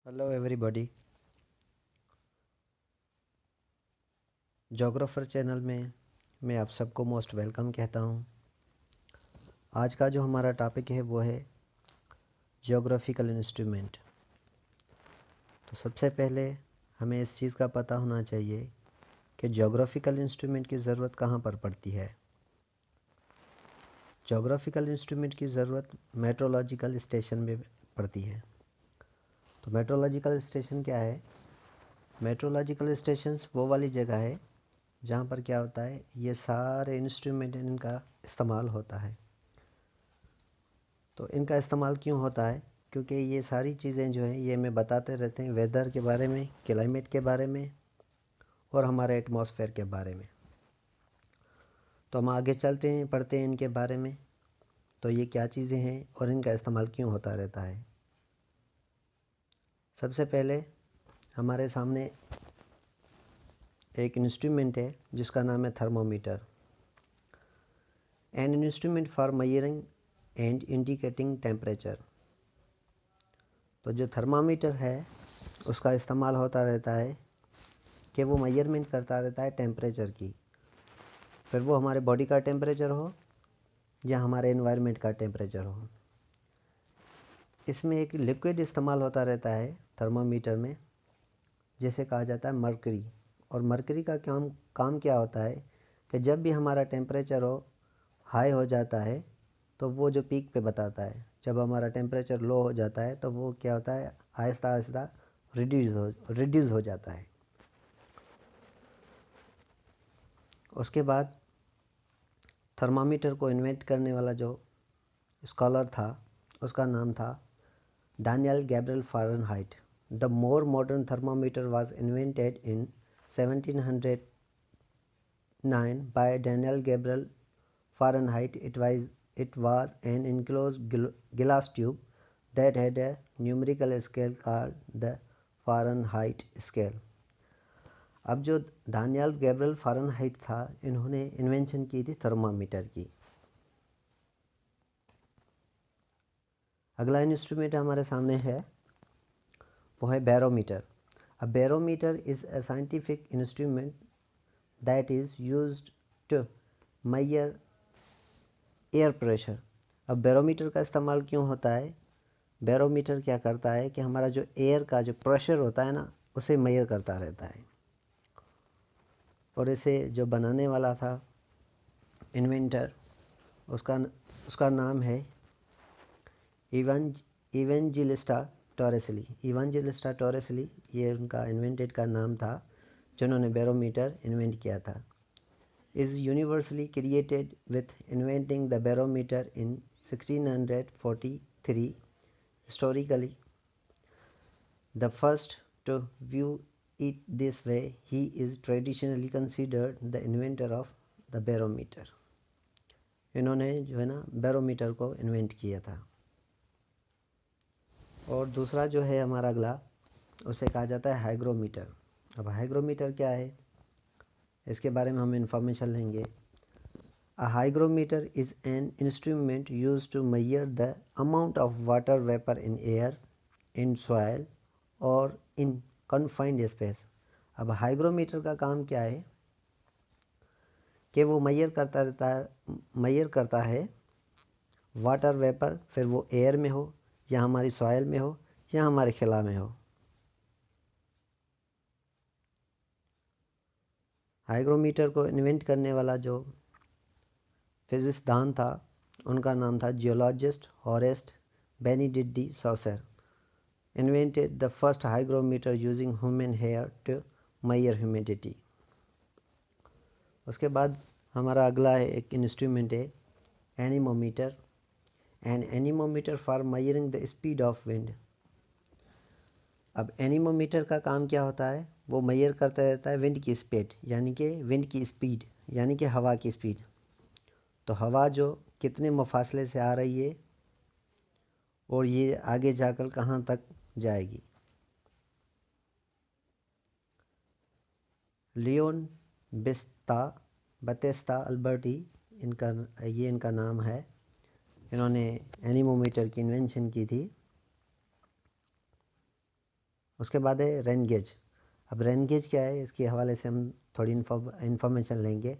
Hello everybody. Geographer channel में मैं आप सबको मोस्ट वेलकम कहता हूं। आज का जो हमारा टॉपिक है वो है जियोग्राफिकल इंस्ट्रूमेंट। तो सबसे पहले हमें इस चीज़ का पता होना चाहिए कि जियोग्राफिकल इंस्ट्रूमेंट की ज़रूरत कहाँ पर पड़ती है। जियोग्राफिकल इंस्ट्रूमेंट की ज़रूरत मेट्रोलॉजिकल स्टेशन में पड़ती है। तो मेट्रोलॉजिकल स्टेशन क्या है? मेट्रोलॉजिकल स्टेशंस वो वाली जगह है जहाँ पर क्या होता है, ये सारे इंस्ट्रूमेंट इनका इस्तेमाल होता है। तो इनका इस्तेमाल क्यों होता है? क्योंकि ये सारी चीज़ें जो हैं ये हमें बताते रहते हैं वेदर के बारे में, क्लाइमेट के बारे में और हमारे एटमॉस्फेयर के बारे में। तो हम आगे चलते हैं, पढ़ते हैं इनके बारे में। तो ये क्या चीज़ें हैं और इनका इस्तेमाल क्यों होता रहता है। सबसे पहले हमारे सामने एक इंस्ट्रूमेंट है जिसका नाम है thermometer. An instrument for measuring and indicating temperature. तो जो थर्मामीटर है उसका इस्तेमाल होता रहता है कि वो मेजरमेंट करता रहता है टेम्परेचर की, फिर वो हमारे बॉडी का टेम्परेचर हो या हमारे एनवायरनमेंट का टेम्परेचर हो। इसमें एक लिक्विड इस्तेमाल होता रहता है थर्मामीटर में, जिसे कहा जाता है मरकरी। और मरकरी का काम क्या होता है कि जब भी हमारा टेम्परेचर हाई हो जाता है तो वो जो पीक पे बताता है, जब हमारा टेम्परेचर लो हो जाता है तो वो क्या होता है, आहिस्ता आहिस्ता रिड्यूस हो जाता है। उसके बाद थर्मामीटर को इन्वेंट करने वाला जो स्कॉलर था उसका नाम था Daniel Gabriel Fahrenheit. The more modern thermometer was invented in 1709 bye Daniel Gabriel Fahrenheit. It was an enclosed glass tube that had a numerical scale called the Fahrenheit scale. अब जो Daniel Gabriel Fahrenheit था, इन्होंने invention की थी thermometer की। अगला instrument हमारे सामने है वो है barometer. A barometer is a scientific instrument that is used to measure air pressure. अब बैरोमीटर का इस्तेमाल क्यों होता है? बैरोमीटर क्या करता है कि हमारा जो एयर का जो प्रेशर होता है ना, उसे मेजर करता रहता है। और इसे जो बनाने वाला था इन्वेंटर, उसका नाम है इवेंजिलिस्टा टॉरेसली। इवेंजिलिस्टा टॉरेसली, ये उनका इन्वेंटेड का नाम था जिन्होंने बैरोमीटर इन्वेंट किया था। Is universally created with inventing the barometer in 1643। Historically the first to view it this way, he is traditionally considered the inventor of the barometer. इन्होंने जो है ना बैरोमीटर को इन्वेंट किया था। और दूसरा जो है हमारा अगला, उसे कहा जाता है हाइग्रोमीटर। अब हाइग्रोमीटर क्या है, इसके बारे में हम इंफॉर्मेशन लेंगे। A hygrometer is an instrument used to measure the amount of water vapor in air, in soil or in confined space. अब हाइग्रोमीटर का काम क्या है कि वो मेजर करता है वाटर वेपर, फिर वो एयर में हो या हमारी सॉइल में हो या हमारे खिला में हो। हाइग्रोमीटर को इन्वेंट करने वाला जो फिजिक्सदान था उनका नाम था geologist Horace Benedict Saussure. Invented the first hygrometer using human hair to measure humidity. उसके बाद हमारा अगला है एक इंस्ट्रूमेंट है anemometer. An anemometer for measuring the speed of wind. अब एनीमोमीटर का काम क्या होता है, वो मेजर करता रहता है विंड की स्पीड, यानी कि विंड की स्पीड यानी कि हवा की स्पीड। तो हवा जो कितने मुफासले से आ रही है और ये आगे जाकर कहाँ तक जाएगी। लियोन बतेस्ता अल्बर्टी इनका नाम है। इन्होंने एनीमोमीटर की इन्वेंशन की थी। उसके बाद है रेन गेज। अब रेन गेज क्या है, इसके हवाले से हम थोड़ी इन्फॉर्मेशन लेंगे।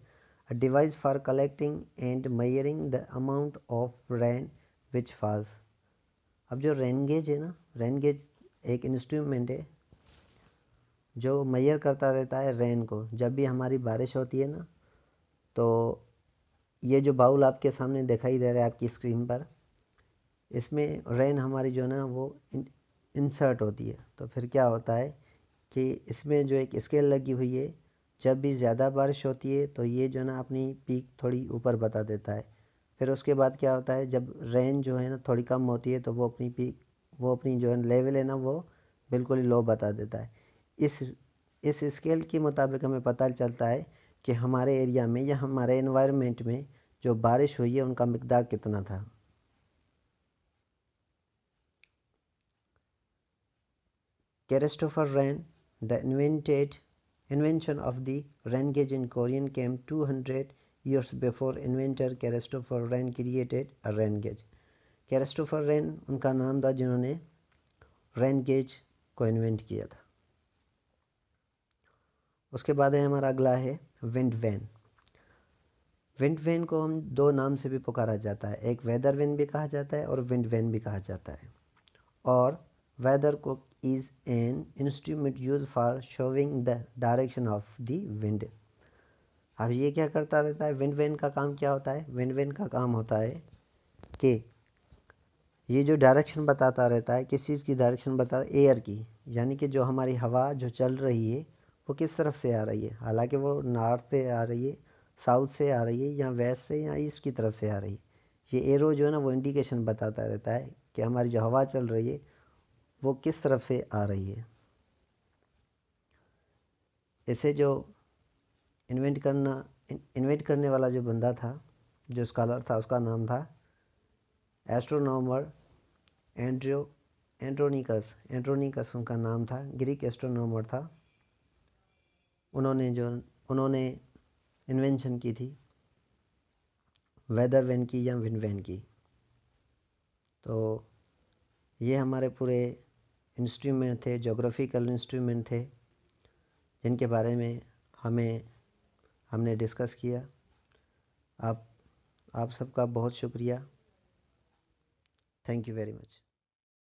A device for collecting and measuring the amount of rain which falls. अब जो रेन गेज है ना, रेन गेज एक इंस्ट्रूमेंट है जो मेजर करता रहता है रेन को। जब भी हमारी बारिश होती है ना, तो ये जो बाउल आपके सामने दिखाई दे रहा है आपकी स्क्रीन पर, इसमें रेन हमारी जो है ना वो इंसर्ट होती है। तो फिर क्या होता है कि इसमें जो एक स्केल लगी हुई है, जब भी ज़्यादा बारिश होती है तो ये जो है ना अपनी पीक थोड़ी ऊपर बता देता है। फिर उसके बाद क्या होता है, जब रेन जो है ना थोड़ी कम होती है तो वो अपनी पीक, वो अपनी जो है लेवल है ना वो बिल्कुल ही लो बता देता है। इस स्केल के मुताबिक हमें पता चलता है कि हमारे एरिया में या हमारे एनवायरनमेंट में जो बारिश हुई है उनका मिकदार कितना था। Christopher Wren, the invention of the rain gauge in Korean came 200 years before inventor Christopher Wren created a rain gauge. Christopher Wren उनका नाम था जिन्होंने रेन गेज को इन्वेंट किया था। उसके बाद है हमारा अगला है विंड वैन। विंड वैन को हम दो नाम से भी पुकारा जाता है, एक वेदर वैन भी कहा जाता है और विंड वैन भी कहा जाता है। और weather cock is an instrument used for showing the direction of the wind। अब ये क्या करता रहता है, विंड वैन का काम क्या होता है, विंड वैन का काम होता है कि ये जो डायरेक्शन बताता रहता है, किस चीज़ की डायरेक्शन बता, एयर की, यानी कि जो हमारी हवा जो चल रही है वो किस तरफ से आ रही है। हालांकि वो नॉर्थ से आ रही है, साउथ से आ रही है, या वेस्ट से या ईस्ट की तरफ से आ रही है। ये एरो जो है ना वो इंडिकेशन बताता रहता है कि हमारी जो हवा चल रही है वो किस तरफ से आ रही है। इसे जो इन्वेंट करने वाला जो बंदा था, जो स्कॉलर था, उसका नाम था एस्ट्रोनॉमर एंड्रोनिकस उनका नाम था, ग्रीक एस्ट्रोनॉमर था। उन्होंने इन्वेंशन की थी वेदर वैन की या विंड वैन की। तो ये हमारे पूरे इंस्ट्रूमेंट थे, जोग्राफिकल इंस्ट्रूमेंट थे, जिनके बारे में हमने डिस्कस किया। आप सबका बहुत शुक्रिया। Thank you very much.